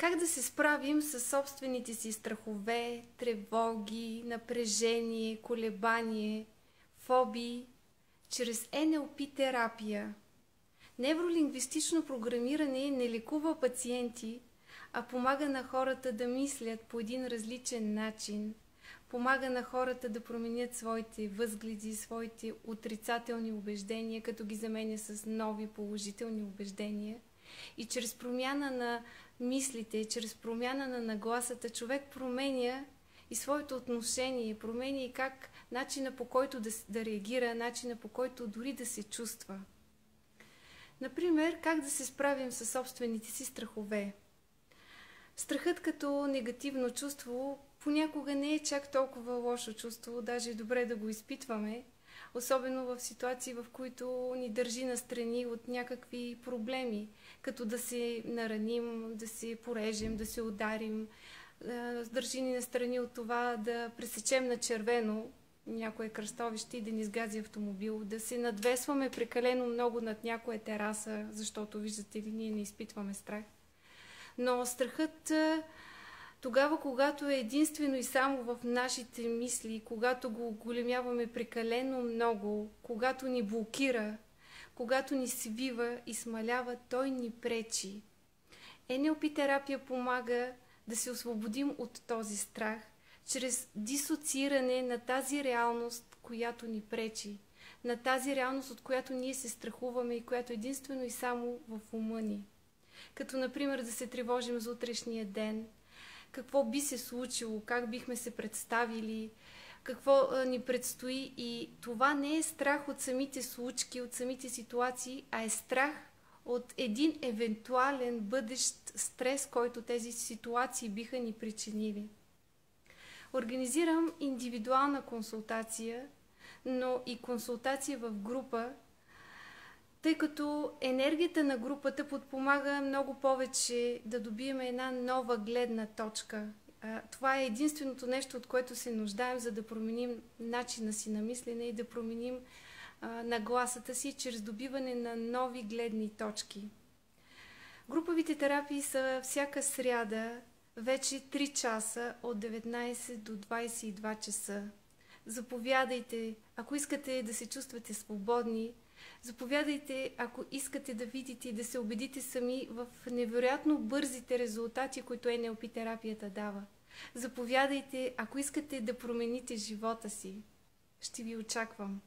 Как да се справим с собствените си страхове, тревоги, напрежение, колебание, фобии чрез НЛП терапия? Невролингвистично програмиране не лекува пациенти, а помага на хората да мислят по един различен начин, помага на хората да променят своите възгледи, своите отрицателни убеждения, като ги заменя с нови положителни убеждения. И чрез промяна на мислите, чрез промяна на нагласата, човек променя и своето отношение, променя и как начина по който да реагира, начина по който дори да се чувства. Например, как да се справим с собствените си страхове. Страхът като негативно чувство понякога не е чак толкова лошо чувство, даже е добре да го изпитваме, особено в ситуации, в които ни държи настрани от някакви проблеми, като да се нараним, да се порежем, да се ударим, държи ни настрани от това да пресечем на червено някое кръстовище и да ни сгази автомобил, да се надвесваме прекалено много над някоя тераса, защото, виждате ли, ние не изпитваме страх. Но страхът тогава, когато е единствено и само в нашите мисли, когато го оголемяваме прекалено много, когато ни блокира, когато ни свива и смалява, той ни пречи. НЛП терапия помага да се освободим от този страх, чрез дисоцииране на тази реалност, която ни пречи, на тази реалност, от която ние се страхуваме и която единствено и само в ума ни. Като, например, да се тревожим за утрешния ден, какво би се случило, как бихме се представили, какво ни предстои. И това не е страх от самите случки, от самите ситуации, а е страх от един евентуален бъдещ стрес, който тези ситуации биха ни причинили. Организирам индивидуална консултация, но и консултация в група, тъй като енергията на групата подпомага много повече да добием една нова гледна точка. Това е единственото нещо, от което се нуждаем, за да променим начина си на мислене и да променим нагласата си чрез добиване на нови гледни точки. Груповите терапии са всяка сряда, вече 3 часа от 19 до 22 часа. Заповядайте, ако искате да се чувствате свободни. Заповядайте, ако искате да видите и да се убедите сами в невероятно бързите резултати, които НЛП терапията дава. Заповядайте, ако искате да промените живота си. Ще ви очаквам.